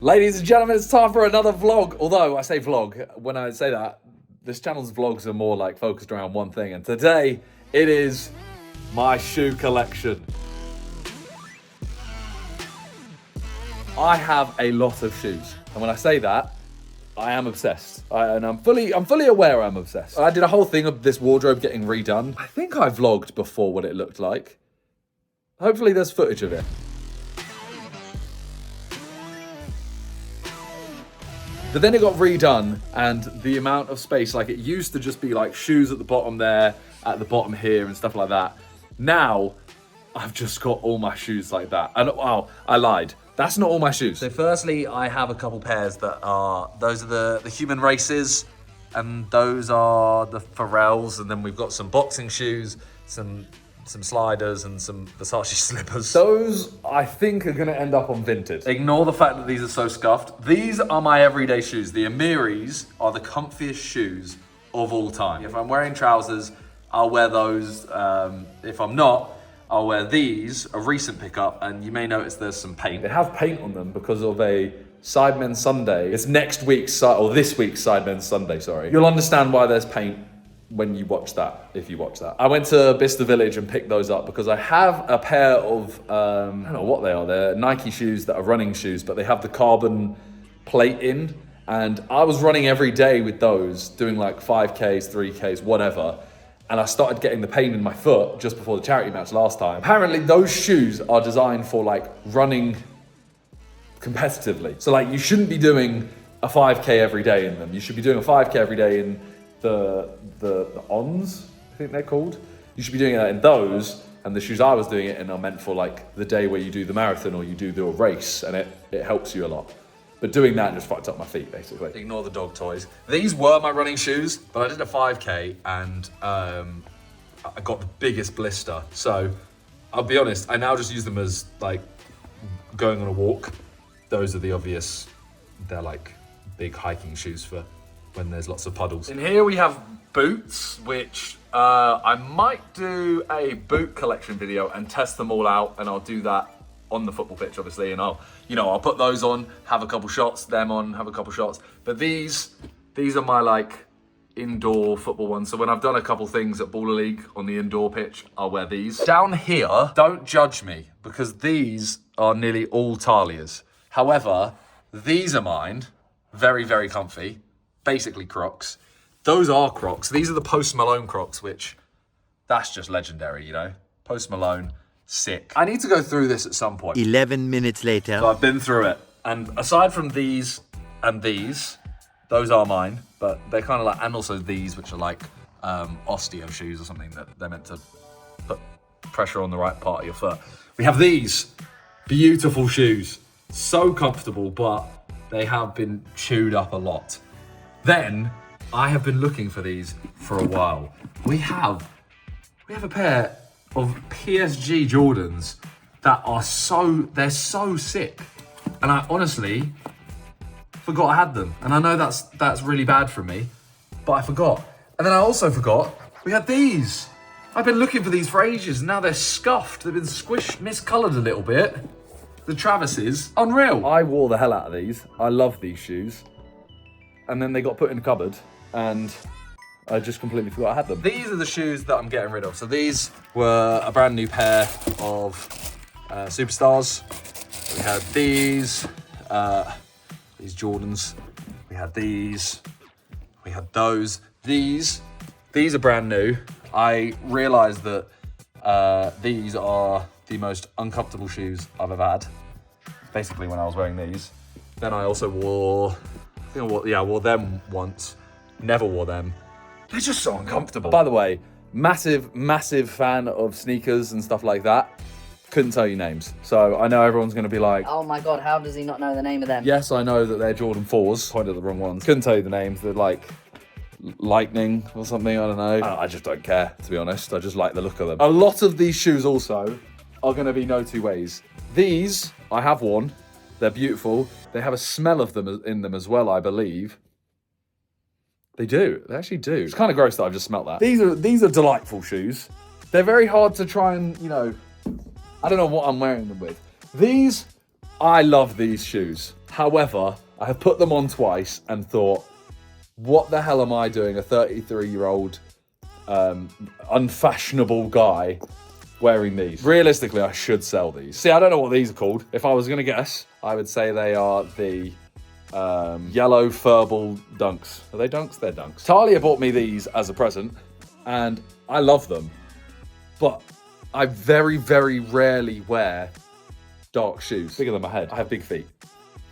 Ladies and gentlemen, it's time for another vlog. Although I say vlog, when I say that, this channel's vlogs are more like focused around one thing. And today, it is my shoe collection. I have a lot of shoes. And when I say that, I am obsessed. And I'm fully aware I'm obsessed. I did a whole thing of this wardrobe getting redone. I think I vlogged before what it looked like. Hopefully there's footage of it. But then it got redone, and the amount of space, like it used to just be like shoes at the bottom there, at the bottom here and stuff like that. Now, I've just got all my shoes like that. And wow, I lied. That's not all my shoes. So firstly, I have a couple pairs that are, those are the human races, and those are the Pharrells, and then we've got some boxing shoes, some sliders and some Versace slippers. Those, I think, are gonna end up on Vinted. Ignore the fact that these are so scuffed. These are my everyday shoes. The Amiris are the comfiest shoes of all time. If I'm wearing trousers, I'll wear those. If I'm not, I'll wear these, a recent pickup, and you may notice there's some paint. They have paint on them because of a Sidemen Sunday. It's next week's, or this week's Sidemen Sunday, sorry. You'll understand why there's paint when you watch that, if you watch that. I went to Bicester Village and picked those up because I have a pair of, I don't know what they are, they're Nike shoes that are running shoes, but they have the carbon plate in, and I was running every day with those, doing like 5Ks, 3Ks, whatever, and I started getting the pain in my foot just before the charity match last time. Apparently those shoes are designed for like running competitively. So like you shouldn't be doing a 5K every day in them. You should be doing a 5K every day in the ons, I think they're called. You should be doing that in those, and the shoes I was doing it in are meant for like the day where you do the marathon or you do the race, and it helps you a lot. But doing that just fucked up my feet, basically. Ignore the dog toys. These were my running shoes, but I did a 5K and I got the biggest blister. So I'll be honest, I now just use them as like going on a walk. Those are the obvious, they're like big hiking shoes for when there's lots of puddles. In here we have boots, which I might do a boot collection video and test them all out, and I'll do that on the football pitch, obviously, and I'll put those on, have a couple shots, them on, have a couple shots. But these are my like indoor football ones. So when I've done a couple things at Baller League on the indoor pitch, I'll wear these. Down here, don't judge me, because these are nearly all Talia's. However, these are mine, very, very comfy. Basically Crocs. Those are Crocs. These are the Post Malone Crocs, which that's just legendary, you know? Post Malone, sick. I need to go through this at some point. 11 minutes later. So I've been through it. And aside from these and these, those are mine, but they're kind of like, and also these, which are like osteo shoes or something that they're meant to put pressure on the right part of your foot. We have these beautiful shoes. So comfortable, but they have been chewed up a lot. Then, I have been looking for these for a while. We have a pair of PSG Jordans that are they're so sick. And I honestly forgot I had them. And I know that's really bad for me, but I forgot. And then I also forgot we had these. I've been looking for these for ages, and now they're scuffed. They've been squished, miscolored a little bit. The Travises, unreal. I wore the hell out of these. I love these shoes. And then they got put in the cupboard, and I just completely forgot I had them. These are the shoes that I'm getting rid of. So these were a brand new pair of Superstars. We had these Jordans. We had these. We had those. These are brand new. I realized that these are the most uncomfortable shoes I've ever had. Basically, when I was wearing these. Then I also wore them once. Never wore them. They're just so uncomfortable. By the way, massive fan of sneakers and stuff like that. Couldn't tell you names. So I know everyone's gonna be like, oh my God, how does he not know the name of them? yes, I know that they're Jordan 4s. Pointed at the wrong ones. Couldn't tell you the names. They're like Lightning or something, I don't know. I just don't care, to be honest. I just like the look of them. A lot of these shoes also are gonna be no two ways. These, I have worn. They're beautiful. They have a smell of them in them as well, I believe. They do. They actually do. It's kind of gross that I've just smelt that. These are delightful shoes. They're very hard to try and, I don't know what I'm wearing them with. These I love these shoes. However, I have put them on twice and thought, what the hell am I doing? A 33-year-old unfashionable guy wearing these. Realistically, I should sell these. See, I don't know what these are called. If I was gonna guess, I would say they are the yellow furball dunks. Are they dunks? They're dunks. Talia bought me these as a present and I love them, but I very, very rarely wear dark shoes. Bigger than my head. I have big feet.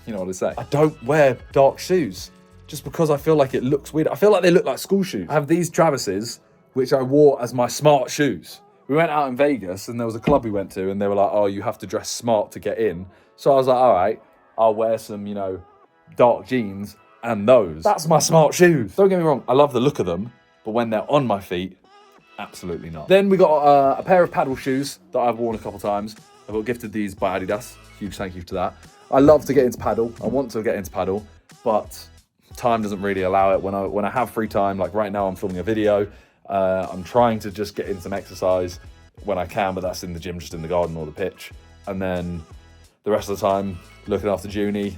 You know what I say? I don't wear dark shoes just because I feel like it looks weird. I feel like they look like school shoes. I have these Travis's, which I wore as my smart shoes. We went out in Vegas and there was a club we went to and they were like, oh, you have to dress smart to get in. So I was like, all right, I'll wear some, you know, dark jeans and those. That's my smart shoes. Don't get me wrong, I love the look of them, but when they're on my feet, absolutely not. Then we got a pair of paddle shoes that I've worn a couple times. I got gifted these by Adidas. Huge thank you to that. I love to get into paddle. I want to get into paddle, but time doesn't really allow it. When I have free time, like right now I'm filming a video, I'm trying to just get in some exercise when I can, but that's in the gym, just in the garden or the pitch. And then the rest of the time, looking after Junie,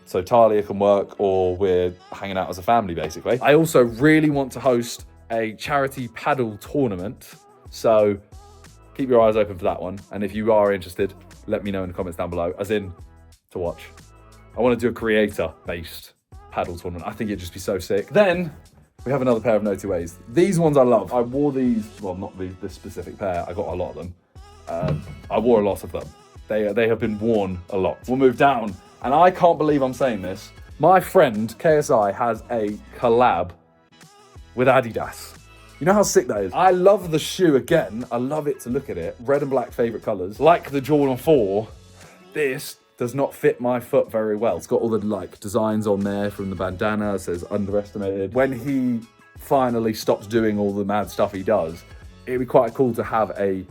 so Talia can work or we're hanging out as a family, basically. I also really want to host a charity paddle tournament, so keep your eyes open for that one. And if you are interested, let me know in the comments down below, as in to watch. I want to do a creator-based paddle tournament. I think it'd just be so sick. Then we have another pair of No Two Ways. These ones I love. I wore these, well, not this specific pair. I got a lot of them. I wore a lot of them. They have been worn a lot. We'll move down, and I can't believe I'm saying this. My friend KSI has a collab with Adidas. You know how sick that is? I love the shoe again. I love it to look at it. Red and black favorite colors. Like the Jordan 4, this does not fit my foot very well. It's got all the like designs on there from the bandana. It says underestimated. When he finally stops doing all the mad stuff he does, it'd be quite cool to have a,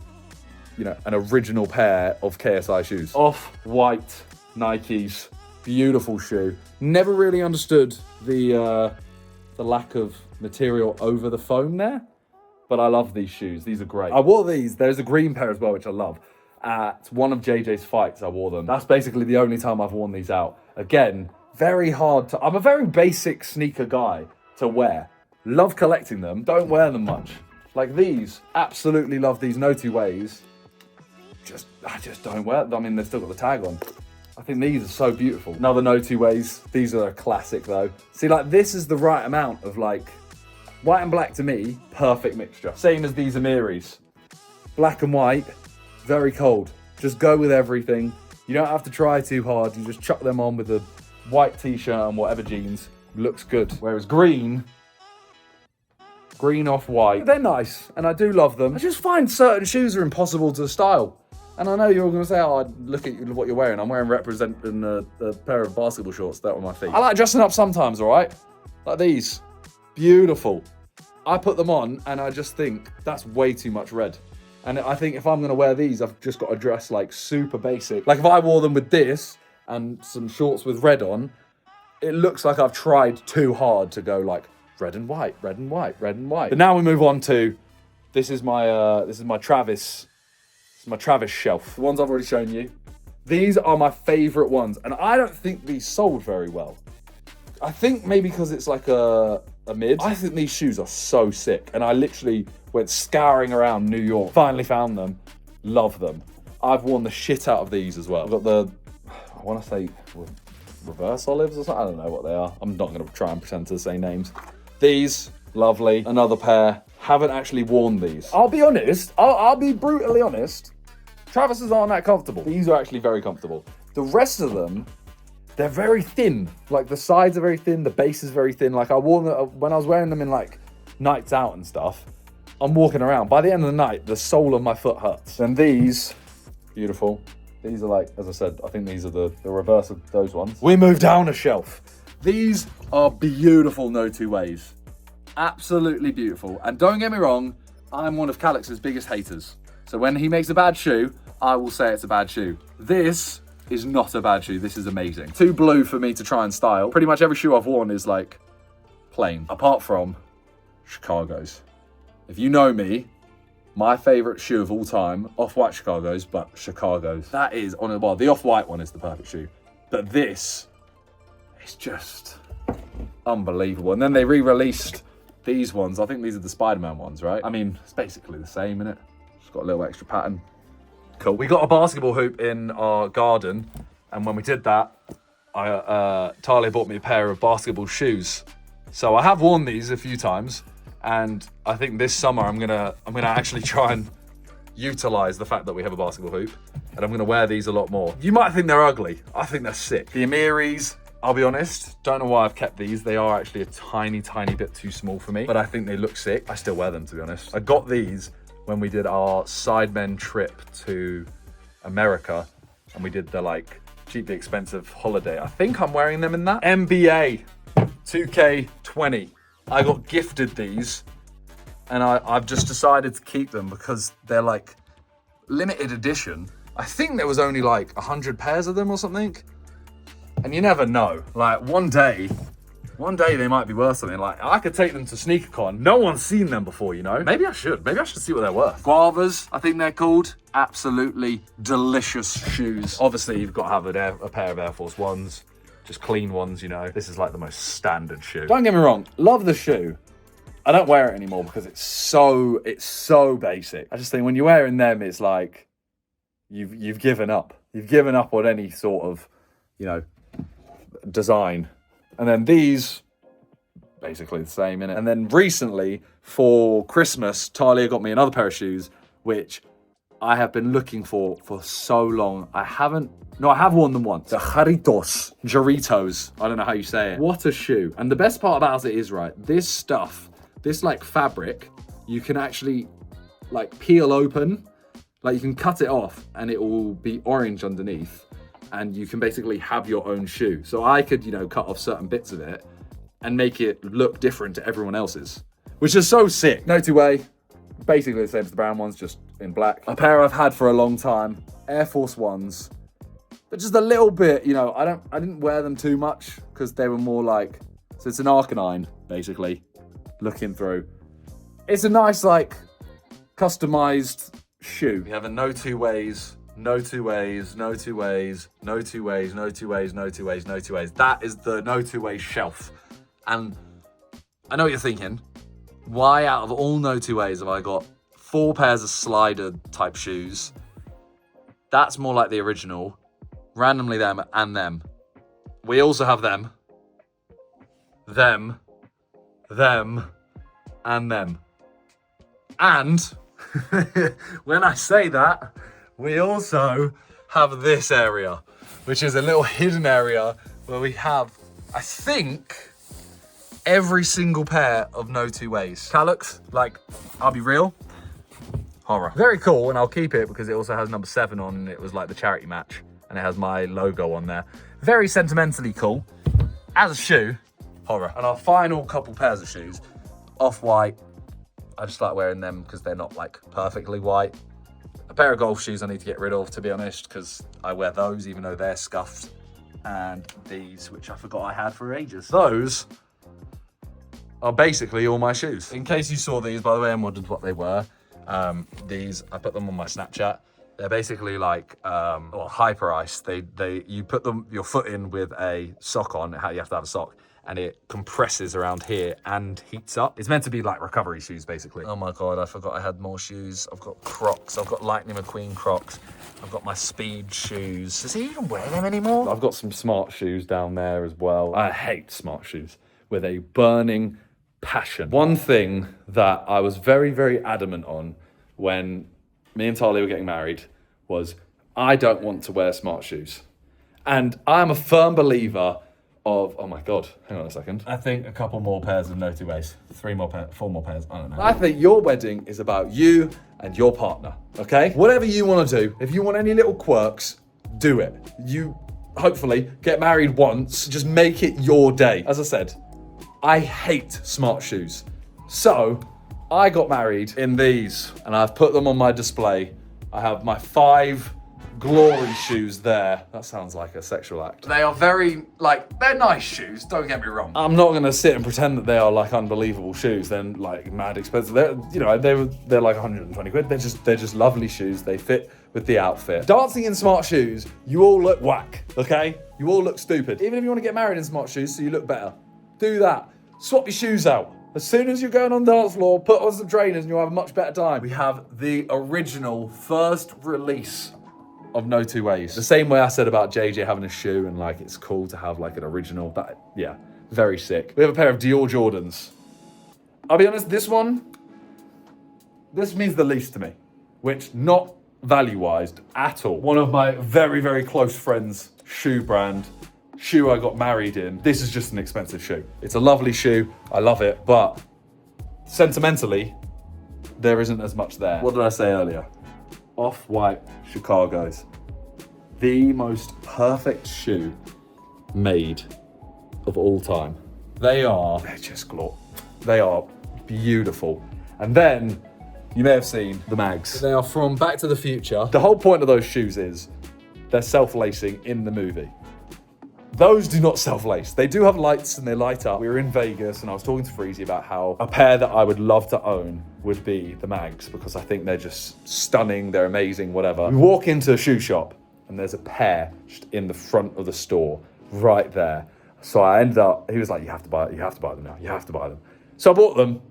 you know, an original pair of KSI shoes. Off-white Nikes, beautiful shoe. Never really understood the lack of material over the foam there, but I love these shoes. These are great. I wore these. There's a green pair as well, which I love. At one of JJ's fights, I wore them. That's basically the only time I've worn these out. Again, very hard to... I'm a very basic sneaker guy to wear. Love collecting them. Don't wear them much. Like these, absolutely love these No Two Ways. I just don't wear them. I mean, they've still got the tag on. I think these are so beautiful. Another No Two Ways. These are a classic though. See, like this is the right amount of like, white and black to me, perfect mixture. Same as these Amiris. Black and white, very cold. Just go with everything. You don't have to try too hard. You just chuck them on with a white t-shirt and whatever jeans. Looks good. Whereas green off white, they're nice and I do love them. I just find certain shoes are impossible to style. And I know you're all going to say, oh, look at what you're wearing. I'm wearing representing a pair of basketball shorts that were my feet. I like dressing up sometimes, all right? Like these. Beautiful. I put them on and I just think that's way too much red. And I think if I'm going to wear these, I've just got to dress like super basic. Like if I wore them with this and some shorts with red on, it looks like I've tried too hard to go like red and white, red and white, red and white. But now we move on to, this is my Travis shelf. The ones I've already shown you. These are my favorite ones. And I don't think these sold very well. I think maybe because it's like a mid. I think these shoes are so sick. And I literally went scouring around New York. Finally found them. Love them. I've worn the shit out of these as well. I've got the, I want to say reverse olives or something. I don't know what they are. I'm not going to try and pretend to say names. These, lovely. Another pair. Haven't actually worn these. I'll be honest. I'll be brutally honest. Travis's aren't that comfortable. These are actually very comfortable. The rest of them, they're very thin. Like the sides are very thin, the base is very thin. Like I wore them, when I was wearing them in like nights out and stuff, I'm walking around. By the end of the night, the sole of my foot hurts. And these, beautiful. These are like, as I said, I think these are the reverse of those ones. We move down a shelf. These are beautiful No Two Ways. Absolutely beautiful. And don't get me wrong, I'm one of Calix's biggest haters. So when he makes a bad shoe, I will say it's a bad shoe. This is not a bad shoe. This is amazing. Too blue for me to try and style. Pretty much every shoe I've worn is like plain, apart from Chicago's. If you know me, my favorite shoe of all time, off-white Chicago's, but Chicago's. That is, well, the off-white one is the perfect shoe. But this is just unbelievable. And then they re-released these ones. I think these are the Spider-Man ones, right? I mean, it's basically the same, innit? Just got a little extra pattern. Cool. We got a basketball hoop in our garden, and when we did that, Talia bought me a pair of basketball shoes. So I have worn these a few times, and I think this summer I'm gonna actually try and utilize the fact that we have a basketball hoop, and I'm gonna wear these a lot more. You might think they're ugly. I think they're sick. The Amiris, I'll be honest, don't know why I've kept these. They are actually a tiny, tiny bit too small for me, but I think they look sick. I still wear them, to be honest. I got these when we did our Sidemen trip to America, and we did the like cheaply expensive holiday. I think I'm wearing them in that. NBA 2K20. I got gifted these, and I've just decided to keep them because they're like limited edition. I think there was only like 100 pairs of them or something. And you never know. Like one day they might be worth something. Like I could take them to SneakerCon. No one's seen them before, you know? Maybe I should see what they're worth. Guavas, I think they're called. Absolutely delicious shoes. Obviously, you've got to have a pair of Air Force Ones. Just clean ones, you know? This is like the most standard shoe. Don't get me wrong, love the shoe. I don't wear it anymore because it's so basic. I just think when you're wearing them, it's like you've given up. You've given up on any sort of, you know, design. And then these, basically the same, innit? And then recently, for Christmas, Talia got me another pair of shoes, which I have been looking for so long. I have worn them once. The Jaritos. I don't know how you say it. What a shoe. And the best part about it is, right, this stuff, this like fabric, you can actually like peel open, like you can cut it off and it will be orange underneath. And you can basically have your own shoe. So I could, you know, cut off certain bits of it and make it look different to everyone else's, which is so sick. No two-way, basically the same as the brown ones, just in black. A pair I've had for a long time, Air Force Ones, but just a little bit, you know, I didn't wear them too much because they were more like, so it's an Arcanine, basically, looking through. It's a nice, like, customized shoe. We have a no two ways. No two ways, no two ways, no two ways, no two ways, no two ways, no two ways. That is the no two ways shelf. And I know what you're thinking. Why out of all no two ways have I got 4 pairs of slider type shoes? That's more like the original. Randomly them and them. We also have them, and them. And when I say that, we also have this area, which is a little hidden area where we have, I think, every single pair of no two ways. Calyx, like, I'll be real, horror. Very cool, and I'll keep it because it also has number 7 on, and it was like the charity match, and it has my logo on there. Very sentimentally cool. As a shoe, horror. And our final couple pairs of shoes, off-white. I just like wearing them because they're not like perfectly white. A pair of golf shoes I need to get rid of, to be honest, because I wear those even though they're scuffed. And these, which I forgot I had for ages. Those are basically all my shoes. In case you saw these, by the way, and wondered what they were, these, I put them on my Snapchat. They're basically like hyper ice. You put your foot in with a sock on. How you have to have a sock, and it compresses around here and heats up. It's meant to be like recovery shoes, basically. Oh my God, I forgot I had more shoes. I've got Crocs. I've got Lightning McQueen Crocs. I've got my Speed shoes. Does he even wear them anymore? I've got some smart shoes down there as well. I hate smart shoes with a burning passion. One thing that I was very, very adamant on when me and Talia were getting married was I don't want to wear smart shoes. And I'm a firm believer of, oh my God, hang on a second. I think a couple more pairs of no two ways. 4 more pairs, I don't know. I think your wedding is about you and your partner, okay? Whatever you want to do, if you want any little quirks, do it. You hopefully get married once, just make it your day. As I said, I hate smart shoes. So I got married in these and I've put them on my display. I have my 5 glory shoes there. That sounds like a sexual act. They are very, like, they're nice shoes, don't get me wrong. I'm not gonna sit and pretend that they are like unbelievable shoes. They're like mad expensive. They're, you know, they're like 120 quid. They're just lovely shoes. They fit with the outfit. Dancing in smart shoes, you all look whack, okay? You all look stupid. Even if you want to get married in smart shoes so you look better, do that. Swap your shoes out. As soon as you're going on the dance floor, put on some trainers and you'll have a much better time. We have the original first release of No Two Ways. The same way I said about JJ having a shoe and like it's cool to have like an original. That, yeah, very sick. We have a pair of Dior Jordans. I'll be honest, this means the least to me, which not value-wise at all. One of my very, very close friends' shoe brand, shoe I got married in. This is just an expensive shoe. It's a lovely shoe, I love it, but sentimentally, there isn't as much there. What did I say earlier? Off-white Chicago's. The most perfect shoe made of all time. They're just glory. They are beautiful. And then, you may have seen the mags. They are from Back to the Future. The whole point of those shoes is they're self-lacing in the movie. Those do not self-lace. They do have lights and they light up. We were in Vegas and I was talking to Freezy about how a pair that I would love to own would be the mags because I think they're just stunning, they're amazing, whatever. We walk into a shoe shop and there's a pair just in the front of the store right there. So I ended up, he was like, you have to buy them now, you have to buy them. So I bought them,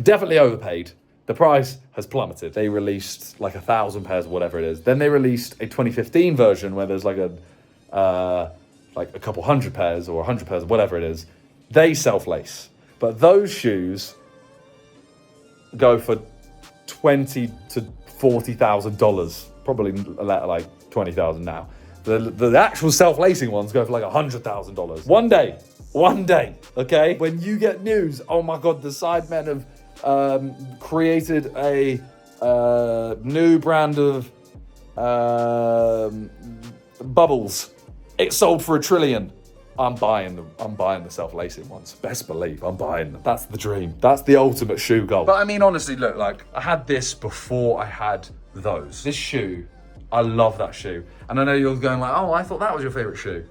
definitely overpaid. The price has plummeted. They released like 1,000 pairs, whatever it is. Then they released a 2015 version where there's like a couple hundred pairs or 100 pairs, whatever it is. They self-lace. But those shoes go for $20,000 to $40,000. Probably like $20,000 now. The actual self-lacing ones go for like $100,000. One day, okay? When you get news, oh my God, the Sidemen have created a new brand of bubbles. It sold for $1 trillion. I'm buying the self-lacing ones. Best believe I'm buying them. That's the dream. That's the ultimate shoe goal. But I mean, honestly, look, like I had this before I had those. This shoe, I love that shoe. And I know you're going like, oh, I thought that was your favorite shoe.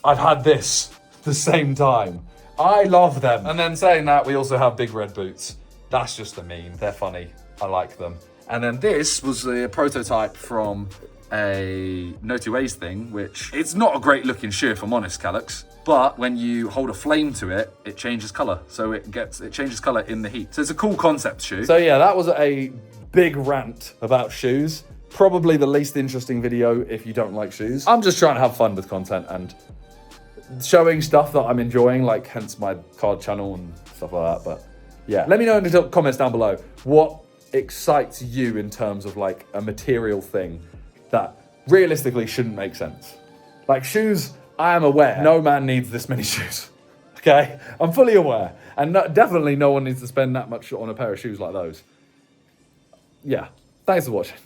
I've had this the same time. I love them. And then saying that, we also have big red boots. That's just a meme. They're funny. I like them. And then this was a prototype from a No Two Ways thing, which it's not a great looking shoe if I'm honest, Calyx, but when you hold a flame to it, it changes color. So it changes color in the heat. So it's a cool concept shoe. So yeah, that was a big rant about shoes. Probably the least interesting video if you don't like shoes. I'm just trying to have fun with content and showing stuff that I'm enjoying, like hence my card channel and stuff like that. But yeah, let me know in the comments down below what excites you in terms of like a material thing that realistically shouldn't make sense. Like shoes, I am aware no man needs this many shoes, okay? I'm fully aware. And definitely no one needs to spend that much on a pair of shoes like those. Yeah, thanks for watching.